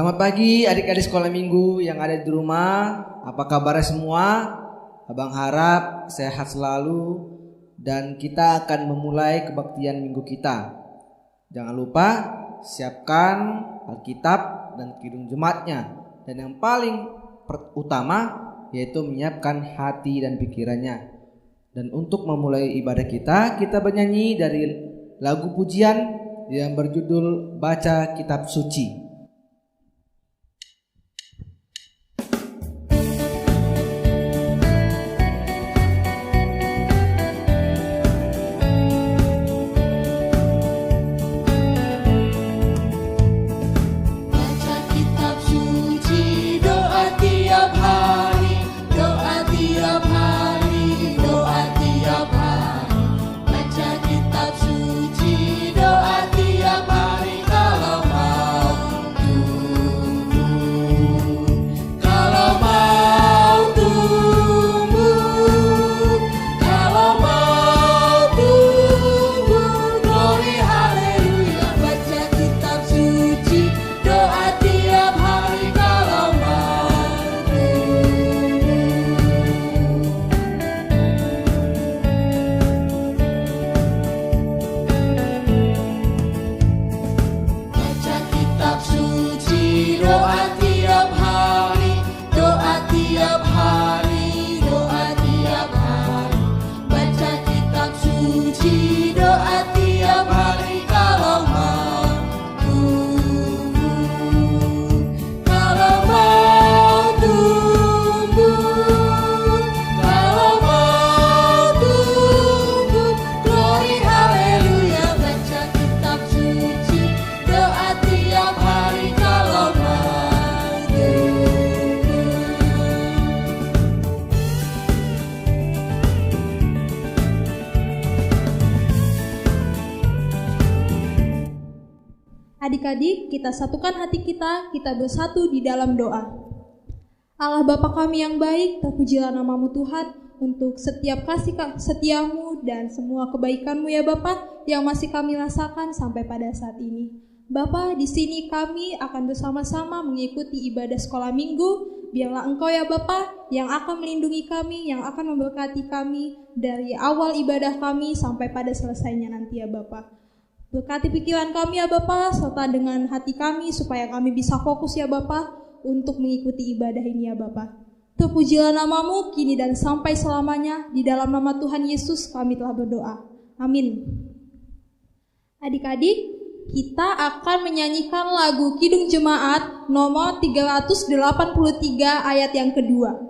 Selamat pagi adik-adik sekolah minggu yang ada di rumah. Apa kabarnya semua? Abang harap sehat selalu dan kita akan memulai kebaktian minggu kita. Jangan lupa siapkan Alkitab dan kidung jemaatnya. Dan yang paling utama yaitu menyiapkan hati dan pikirannya. Dan untuk memulai ibadah kita bernyanyi dari lagu pujian yang berjudul Baca Kitab Suci. Adik-adik, kita satukan hati kita bersatu di dalam doa. Allah Bapa kami yang baik, terpujilah nama-Mu Tuhan untuk setiap kasih setiamu dan semua kebaikan-Mu ya Bapa yang masih kami rasakan sampai pada saat ini. Bapa, di sini kami akan bersama-sama mengikuti ibadah sekolah minggu. Biarlah Engkau ya Bapa yang akan melindungi kami, yang akan memberkati kami dari awal ibadah kami sampai pada selesainya nanti ya Bapa. Berkati pikiran kami ya Bapa, serta dengan hati kami supaya kami bisa fokus ya Bapa untuk mengikuti ibadah ini ya Bapa. Terpujilah nama-Mu kini dan sampai selamanya. Di dalam nama Tuhan Yesus kami telah berdoa. Amin. Adik-adik, kita akan menyanyikan lagu Kidung Jemaat nomor 383 ayat yang kedua.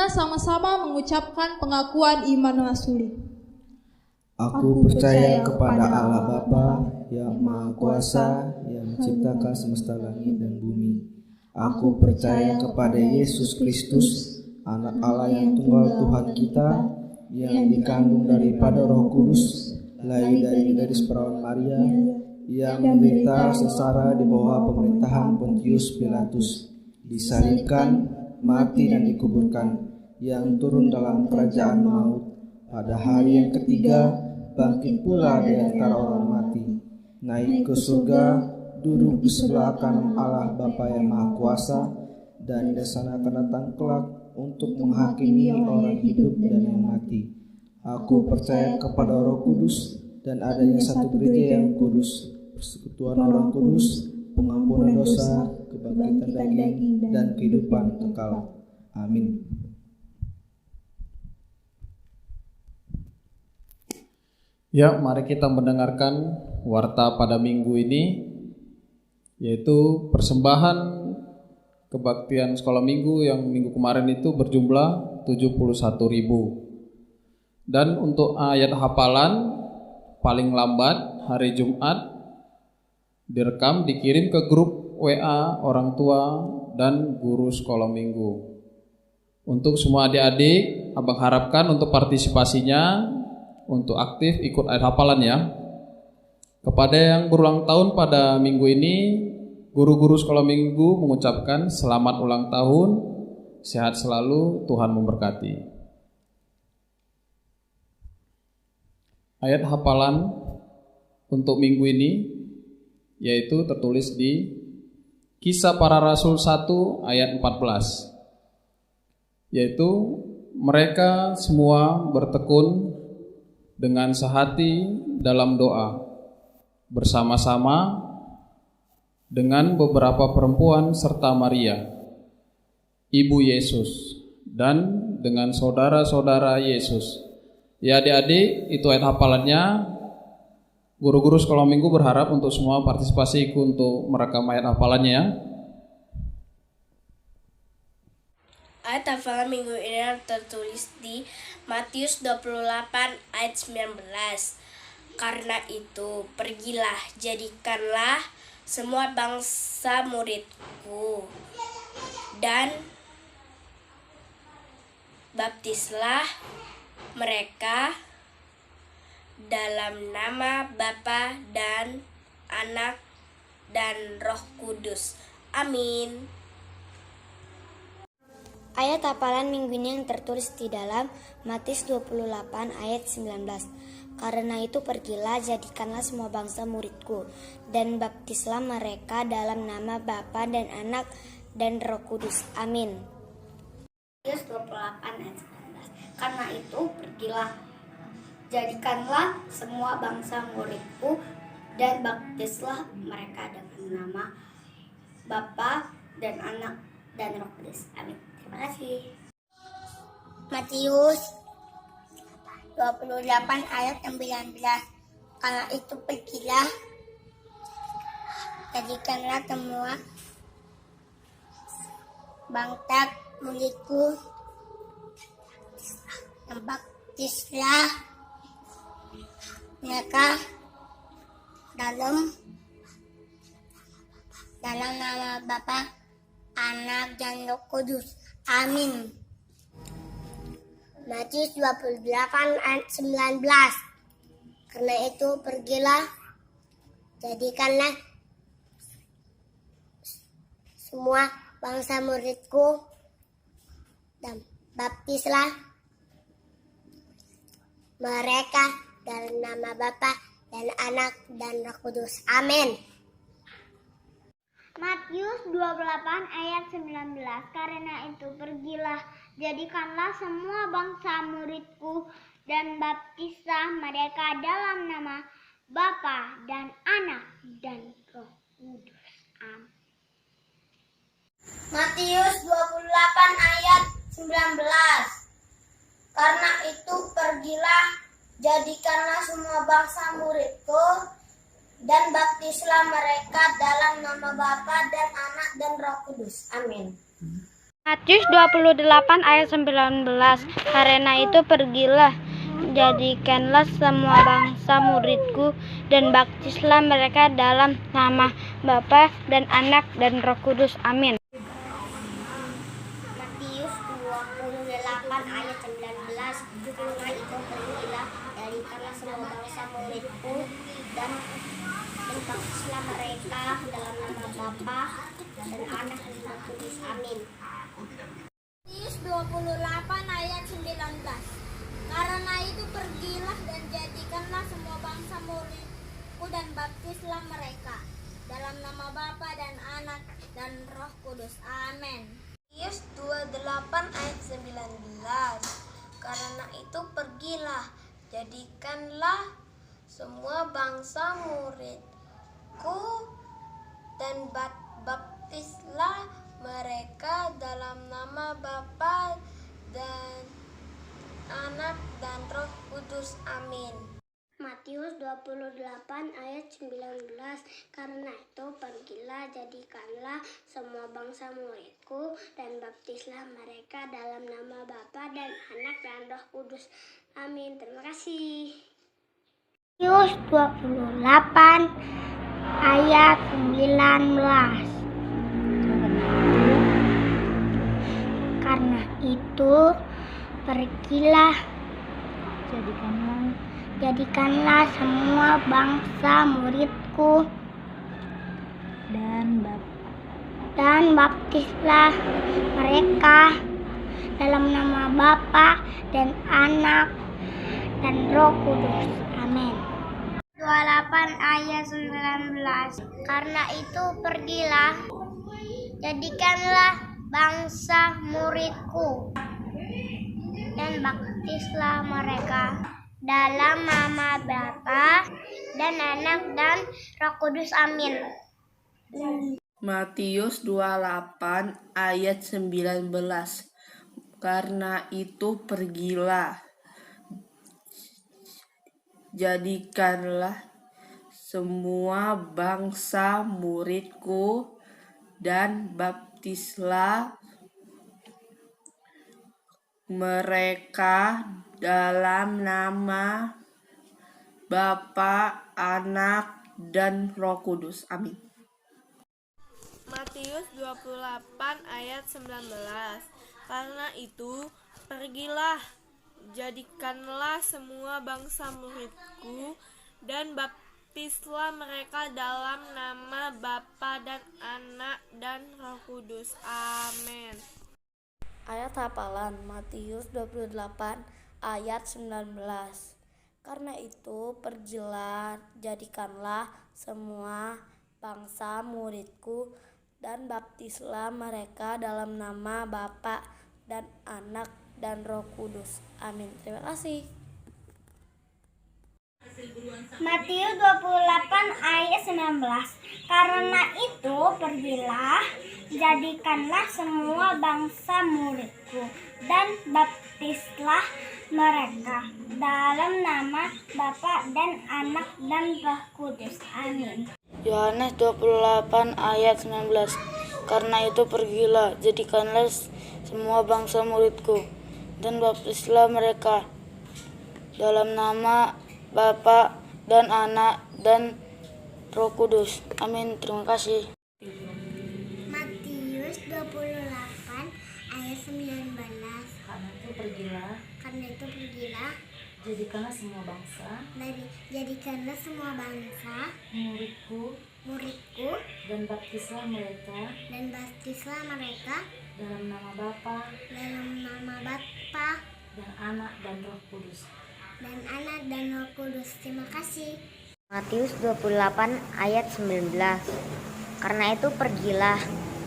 Sama-sama mengucapkan pengakuan iman rasuli. Aku percaya kepada Allah Bapa yang Maha Kuasa, yang menciptakan semesta langit dan bumi. Aku percaya kepada Yesus Kristus, Anak Allah yang tunggal Tuhan kita, yang dikandung daripada Roh Kudus, lahir dari gadis perawan Maria, yang menderita sengsara di bawah pemerintahan Pontius Pilatus, disalibkan, mati dan dikuburkan, yang turun dalam kerajaan maut, pada hari yang ketiga bangkit pula di antara orang mati, naik ke surga, duduk di sebelah kanan Allah Bapa yang Maha Kuasa, dan di sana akan datang kelak untuk menghakimi orang hidup dan yang mati. Aku percaya kepada Roh Kudus dan adanya satu gereja yang kudus, persekutuan orang kudus, pengampunan dosa, kebangkitan daging, dan kehidupan kekal. Amin. Ya, mari kita mendengarkan warta pada minggu ini, yaitu persembahan kebaktian sekolah minggu yang minggu kemarin itu berjumlah 71.000. Dan untuk ayat hafalan paling lambat hari Jumat direkam dikirim ke grup WA orang tua dan guru sekolah minggu. Untuk semua adik-adik, abang harapkan untuk partisipasinya untuk aktif ikut ayat hafalan ya. Kepada yang berulang tahun pada minggu ini, guru-guru sekolah minggu mengucapkan selamat ulang tahun, sehat selalu, Tuhan memberkati. Ayat hafalan untuk minggu ini yaitu tertulis di Kisah Para Rasul 1 ayat 14, yaitu mereka semua bertekun dengan sehati dalam doa bersama-sama dengan beberapa perempuan serta Maria, ibu Yesus, dan dengan saudara-saudara Yesus. Ya adik-adik, itu ayat hafalannya. Guru-guru sekolah minggu berharap untuk semua partisipasi ikut untuk merekam ayat hafalannya ya. Ayat hafalan minggu ini tertulis di Matius 28 ayat 19. Karena itu, pergilah, jadikanlah semua bangsa muridku, dan baptislah mereka dalam nama Bapa dan Anak dan Roh Kudus. Amin. Ayat hafalan minggu ini yang tertulis di dalam Matius 28 ayat 19. Karena itu pergilah, jadikanlah semua bangsa muridku, dan baptislah mereka dalam nama Bapa dan Anak dan Roh Kudus. Amin. Matius 28 ayat 19. Karena itu pergilah, jadikanlah semua bangsa muridku, dan baptislah mereka dengan nama Bapa dan Anak dan Roh Kudus. Amin. Terima kasih. Matius 28 ayat 19. Karena itu pergilah, jadikanlah semua bangsa muridku, dan baptislah mereka dalam nama Bapa, Anak dan Roh Kudus. Amin. Matius 28 ayat 19. Karena itu pergilah, jadikanlah semua bangsa muridku, dan baptislah mereka dalam nama Bapa dan Anak dan Roh Kudus. Amin. Matius 28 ayat 19. Karena itu pergilah, jadikanlah semua bangsa muridku, dan baptislah mereka dalam nama Bapa dan Anak dan Roh Kudus. Amin. Matius 28 ayat 19. Karena itu pergilah, jadikanlah semua bangsa muridku, dan baptislah mereka dalam nama Bapa dan Anak dan Roh Kudus. Amin. Matius 28 ayat 19. Karena itu pergilah, jadikanlah semua bangsa muridku, dan baptislah mereka dalam nama Bapa dan Anak dan Roh Kudus. Amin. Matius 28 ayat 19. Karena itu pergilah, jadikanlah semua bangsa muridku, dan baptislah mereka dalam nama Bapa dan Anak dan Roh Kudus. Amin. Matius 28 ayat 19. Karena itu pergilah dan jadikanlah semua bangsa muridku, muridku dan baptislah mereka dalam nama Bapa dan Anak dan Roh Kudus. Amin. Matius 28 ayat 19. Karena itu pergilah, jadikanlah semua bangsa muridku dan baptislah mereka dalam nama Bapa dan Anak dan Roh Kudus. Amin. Matius 28 ayat 19. Karena itu pergilah, jadikanlah semua bangsa muridku dan baptislah mereka dalam nama Bapa dan Anak dan Roh Kudus. Amin. Terima kasih. Matius 28 ayat 19. Karena itu pergilah, jadikanlah semua bangsa muridku dan baptislah mereka dalam nama Bapa dan Anak dan Roh Kudus. Amin. 28 ayat 19. Karena itu pergilah, jadikanlah bangsa muridku dan baptislah mereka dalam nama Bapa dan Anak dan Roh Kudus. Amin. Matius 28 ayat 19. Karena itu pergilah, jadikanlah semua bangsa muridku dan baptislah mereka dalam nama Bapa, Anak, dan Roh Kudus. Amin. Matius 28 ayat 19. Karena itu pergilah, jadikanlah semua bangsa muridku dan baptislah mereka dalam nama Bapa dan Anak dan Roh Kudus. Amin. Ayat hafalan Matius 28 ayat 19. Karena itu pergilah, jadikanlah semua bangsa muridku dan baptislah mereka dalam nama Bapa dan Anak dan Roh Kudus. Amin. Terima kasih. Matius 28 ayat 19. Karena itu pergilah, jadikanlah semua bangsa muridku dan baptislah mereka dalam nama Bapa dan Anak dan Roh Kudus. Amin. Yohanes 28 ayat 19. Karena itu pergilah, jadikanlah semua bangsa muridku dan baptislah mereka dalam nama Bapa dan Anak dan Roh Kudus. Amin. Terima kasih. Matius 28 ayat 19. Karena itu pergilah, jadikanlah semua bangsa muridku dan baptislah mereka dalam nama Bapa dan Anak dan Roh Kudus. Terima kasih. Matius 28 ayat 19. Karena itu pergilah,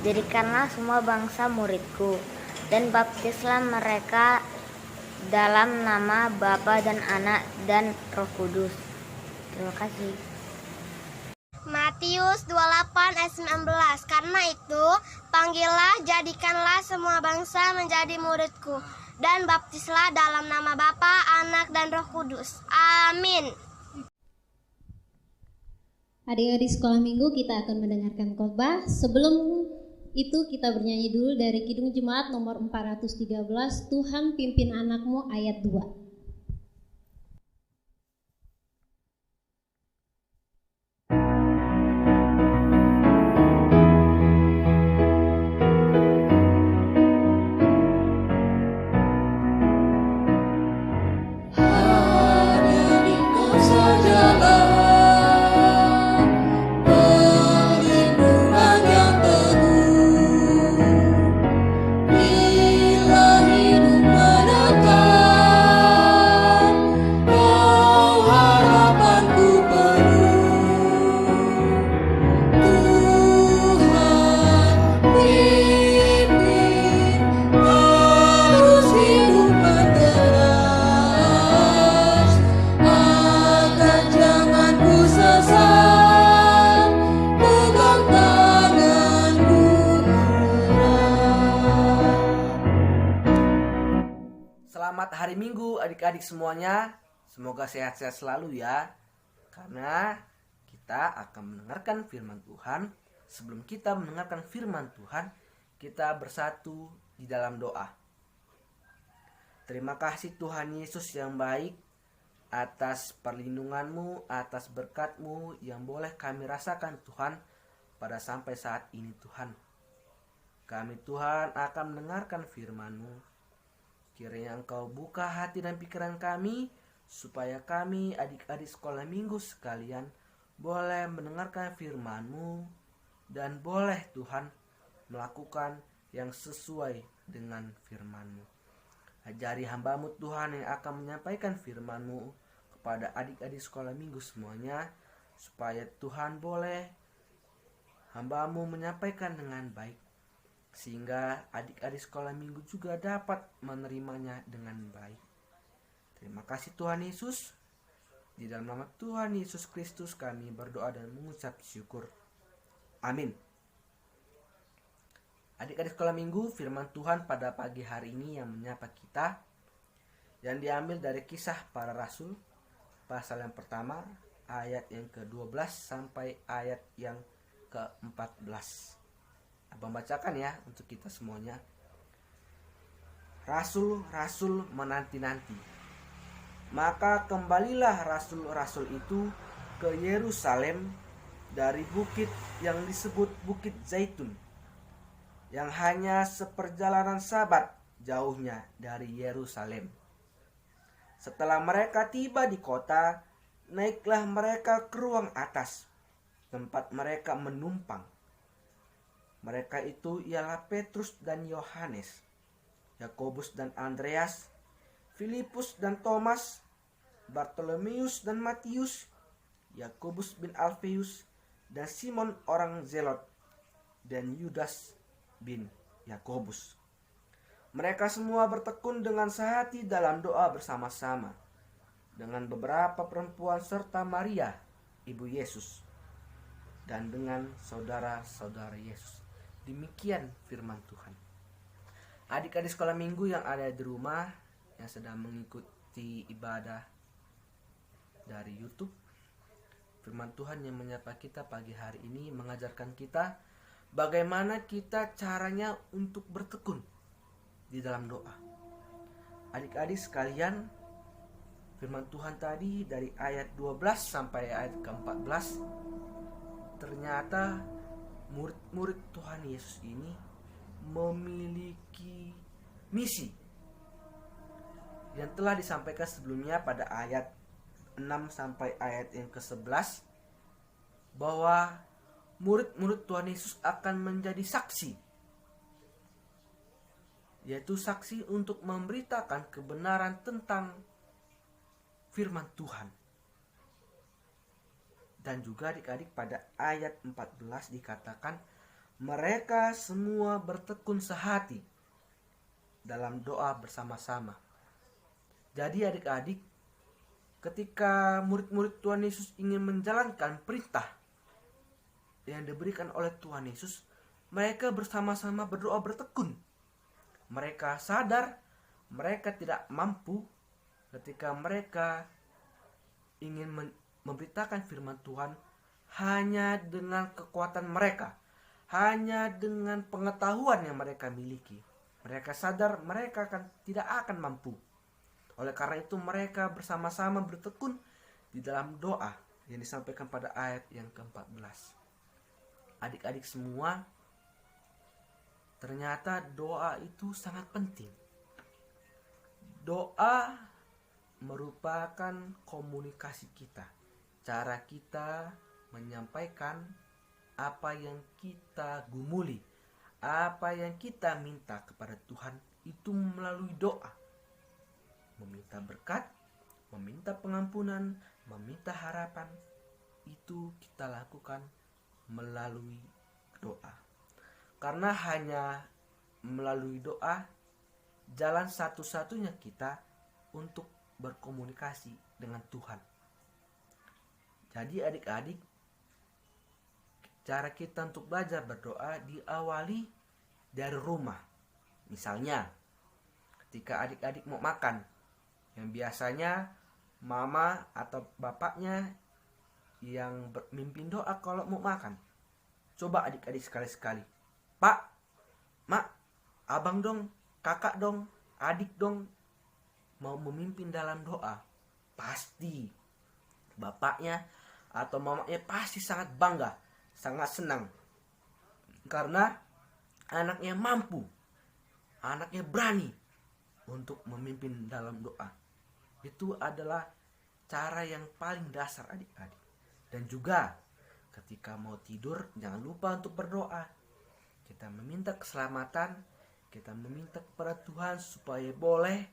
jadikanlah semua bangsa muridku dan baptislah mereka dalam nama Bapa dan Anak dan Roh Kudus. Terima kasih. Matius 28 ayat 19. Karena itu panggillah, jadikanlah semua bangsa menjadi muridku dan baptislah dalam nama Bapa, Anak dan Roh Kudus. Amin. Adik-adik sekolah minggu, kita akan mendengarkan khotbah. Sebelum itu kita bernyanyi dulu dari Kidung Jemaat nomor 413, Tuhan pimpin anakmu ayat 2. Bila hidup mendekat Selamat hari Minggu adik-adik semuanya. Semoga sehat-sehat selalu ya. Karena kita akan mendengarkan firman Tuhan. Sebelum kita mendengarkan firman Tuhan, kita bersatu di dalam doa. Terima kasih Tuhan Yesus yang baik atas perlindungan-Mu, atas berkat-Mu yang boleh kami rasakan Tuhan pada sampai saat ini Tuhan. Kami Tuhan akan mendengarkan firman-Mu. Kiranya Engkau buka hati dan pikiran kami supaya kami adik-adik sekolah minggu sekalian boleh mendengarkan firman-Mu dan boleh Tuhan melakukan yang sesuai dengan firman-Mu. Ajari hamba-Mu Tuhan yang akan menyampaikan firman-Mu kepada adik-adik sekolah minggu semuanya, supaya Tuhan boleh hamba-Mu menyampaikan dengan baik, sehingga adik-adik sekolah minggu juga dapat menerimanya dengan baik. Terima kasih Tuhan Yesus. Di dalam nama Tuhan Yesus Kristus kami berdoa dan mengucap syukur. Amin. Adik-adik sekolah minggu, firman Tuhan pada pagi hari ini yang menyapa kita, yang diambil dari Kisah Para Rasul, pasal yang pertama, ayat yang ke-12 sampai ayat yang ke-14. Abang bacakan ya untuk kita semuanya. Rasul-rasul menanti-nanti. Maka kembalilah rasul-rasul itu ke Yerusalem dari bukit yang disebut Bukit Zaitun, yang hanya seperjalanan sabat jauhnya dari Yerusalem. Setelah mereka tiba di kota, naiklah mereka ke ruang atas, tempat mereka menumpang. Mereka itu ialah Petrus dan Yohanes, Yakobus dan Andreas, Filipus dan Thomas, Bartolomeus dan Matius, Yakobus bin Alfeus, dan Simon orang Zelot, dan Yudas bin Yakobus. Mereka semua bertekun dengan sehati dalam doa bersama-sama dengan beberapa perempuan serta Maria, ibu Yesus, dan dengan saudara-saudara Yesus. Demikian firman Tuhan. Adik-adik sekolah minggu yang ada di rumah yang sedang mengikuti ibadah dari YouTube, firman Tuhan yang menyapa kita pagi hari ini mengajarkan kita bagaimana kita caranya untuk bertekun di dalam doa. Adik-adik sekalian, firman Tuhan tadi dari ayat 12 sampai ayat ke-14, ternyata murid-murid Tuhan Yesus ini memiliki misi yang telah disampaikan sebelumnya pada ayat 6 sampai ayat yang ke-11, bahwa murid-murid Tuhan Yesus akan menjadi saksi, yaitu saksi untuk memberitakan kebenaran tentang firman Tuhan. Dan juga adik-adik pada ayat 14 dikatakan mereka semua bertekun sehati dalam doa bersama-sama. Jadi adik-adik, ketika murid-murid Tuhan Yesus ingin menjalankan perintah yang diberikan oleh Tuhan Yesus, mereka bersama-sama berdoa bertekun. Mereka sadar mereka tidak mampu ketika mereka ingin memberitakan firman Tuhan hanya dengan kekuatan mereka, hanya dengan pengetahuan yang mereka miliki. Mereka sadar mereka tidak akan mampu. Oleh karena itu mereka bersama-sama bertekun di dalam doa yang disampaikan pada ayat yang ke-14. Adik-adik semua, ternyata doa itu sangat penting. Doa merupakan komunikasi kita. Cara kita menyampaikan apa yang kita gumuli, apa yang kita minta kepada Tuhan itu melalui doa. Meminta berkat, meminta pengampunan, meminta harapan, itu kita lakukan melalui doa. Karena hanya melalui doa jalan satu-satunya kita untuk berkomunikasi dengan Tuhan. Jadi adik-adik, cara kita untuk belajar berdoa diawali dari rumah. Misalnya, ketika adik-adik mau makan, yang biasanya mama atau bapaknya yang memimpin doa kalau mau makan. Coba adik-adik sekali-sekali, Pak, Mak, abang dong, kakak dong, adik dong, mau memimpin dalam doa. Pasti bapaknya atau mamanya pasti sangat bangga, sangat senang. Karena anaknya mampu, anaknya berani untuk memimpin dalam doa. Itu adalah cara yang paling dasar adik-adik. Dan juga ketika mau tidur jangan lupa untuk berdoa. Kita meminta keselamatan, kita meminta kepada Tuhan supaya boleh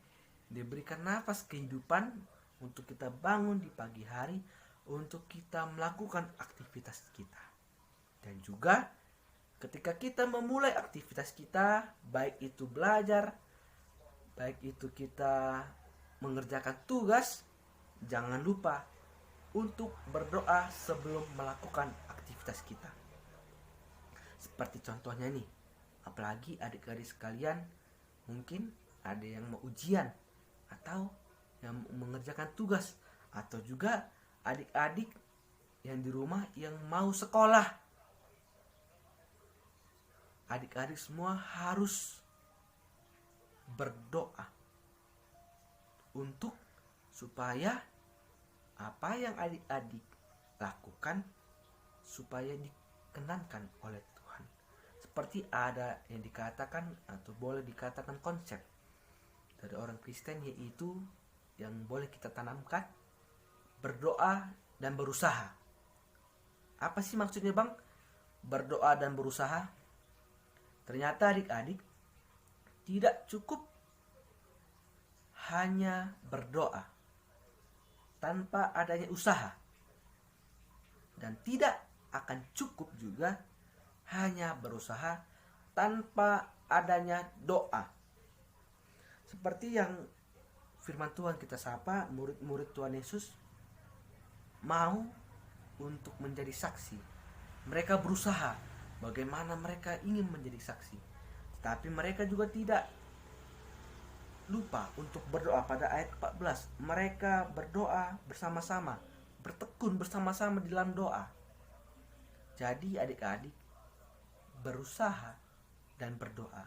diberikan nafas kehidupan untuk kita bangun di pagi hari, untuk kita melakukan aktivitas kita. Dan juga ketika kita memulai aktivitas kita, baik itu belajar, baik itu kita mengerjakan tugas, jangan lupa untuk berdoa sebelum melakukan aktivitas kita. Seperti contohnya nih, apalagi adik-adik sekalian, mungkin ada yang mau ujian atau yang mengerjakan tugas, atau juga adik-adik yang di rumah yang mau sekolah. Adik-adik semua harus berdoa untuk supaya apa yang adik-adik lakukan supaya dikenankan oleh Tuhan. Seperti ada yang dikatakan atau boleh dikatakan konsep dari orang Kristen, yaitu yang boleh kita tanamkan, berdoa dan berusaha. Apa sih maksudnya Bang? Berdoa dan berusaha. Ternyata adik-adik tidak cukup hanya berdoa tanpa adanya usaha, dan tidak akan cukup juga hanya berusaha tanpa adanya doa. Seperti yang firman Tuhan kita sapa, murid-murid Tuhan Yesus mau untuk menjadi saksi. Mereka berusaha bagaimana mereka ingin menjadi saksi, tetapi mereka juga tidak lupa untuk berdoa. Pada ayat 14, mereka berdoa bersama-sama, bertekun bersama-sama di dalam doa. Jadi adik-adik, berusaha dan berdoa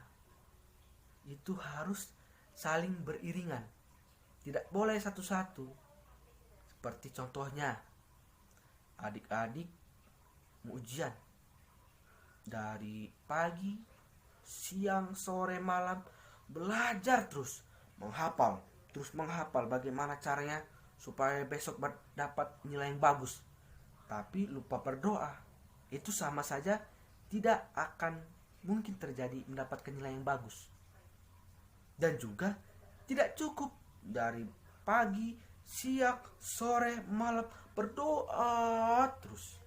itu harus saling beriringan, tidak boleh satu-satu. Seperti contohnya adik-adik mau ujian, dari pagi, siang, sore, malam belajar terus menghafal bagaimana caranya supaya besok dapat nilai yang bagus, tapi lupa berdoa. Itu sama saja tidak akan mungkin terjadi mendapatkan nilai yang bagus. Dan juga tidak cukup dari pagi, siang, sore, malam berdoa terus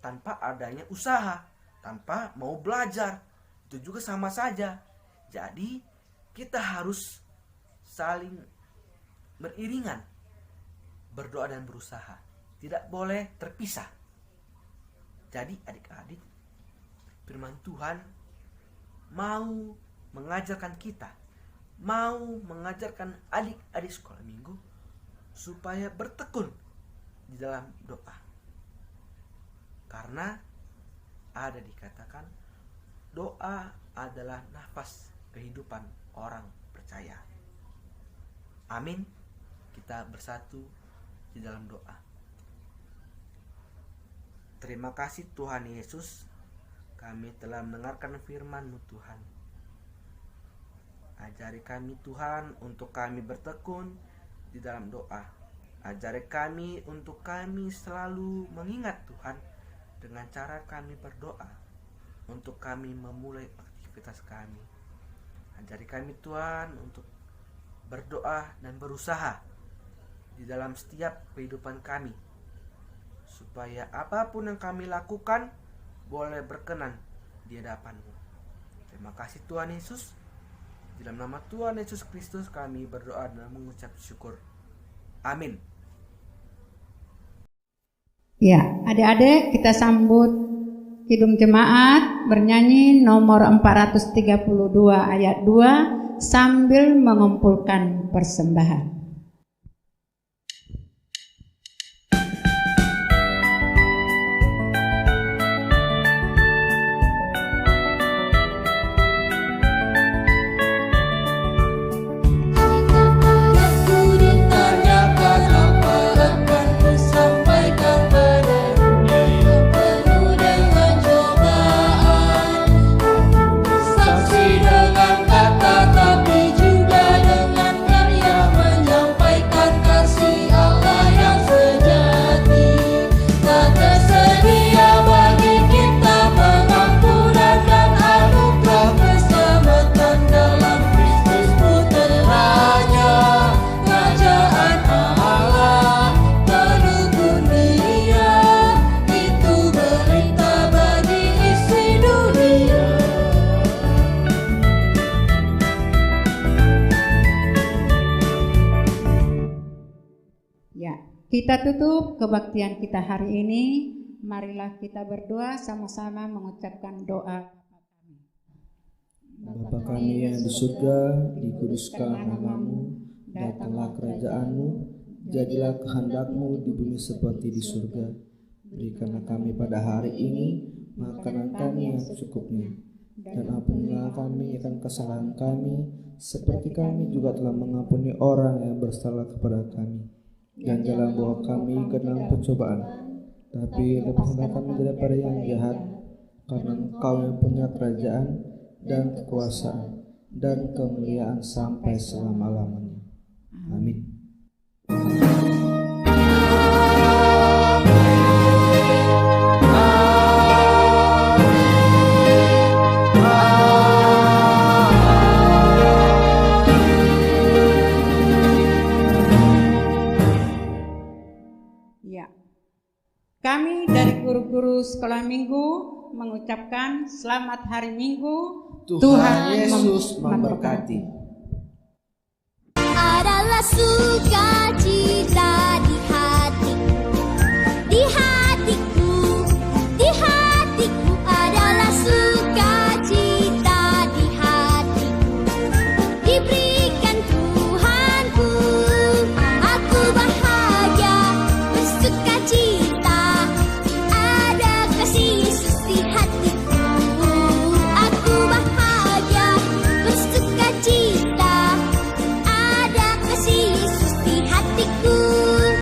tanpa adanya usaha, tanpa mau belajar. Itu juga sama saja. Jadi kita harus saling beriringan, berdoa dan berusaha, tidak boleh terpisah. Jadi adik-adik, firman Tuhan mau mengajarkan kita, mau mengajarkan adik-adik sekolah minggu supaya bertekun di dalam doa. Karena ada dikatakan doa adalah nafas kehidupan orang percaya. Amin. Kita bersatu di dalam doa. Terima kasih Tuhan Yesus, kami telah mendengarkan firman-Mu Tuhan. Ajari kami Tuhan untuk kami bertekun di dalam doa. Ajari kami untuk kami selalu mengingat Tuhan dengan cara kami berdoa, untuk kami memulai aktivitas kami. Ajari kami Tuhan untuk berdoa dan berusaha di dalam setiap kehidupan kami, supaya apapun yang kami lakukan boleh berkenan di hadapan-Mu. Terima kasih Tuhan Yesus. Di dalam nama Tuhan Yesus Kristus kami berdoa dan mengucap syukur. Amin. Ya, adik-adik, kita sambut Kidung Jemaat bernyanyi nomor 432 ayat 2. sambil mengumpulkan persembahan. Kita tutup kebaktian kita hari ini. Marilah kita berdoa sama-sama mengucapkan doa. Bapa kami yang di surga, dikuduskanlah namamu, datanglah kerajaanmu, jadilah kehendakmu di bumi seperti di surga. Berikanlah kami pada hari ini makanan kami yang secukupnya, dan ampunilah kami akan kesalahan kami, seperti kami juga telah mengampuni orang yang bersalah kepada kami. Dan jangan bawa kami ke dalam pencobaan, tapi lepaskanlah kami daripada yang jahat, karena Engkau yang punya kerajaan dan kekuasaan dan kemuliaan sampai selama-lamanya. Amin. Kami dari guru-guru sekolah minggu mengucapkan selamat hari Minggu. Tuhan Yesus memberkati. Adalah sukacita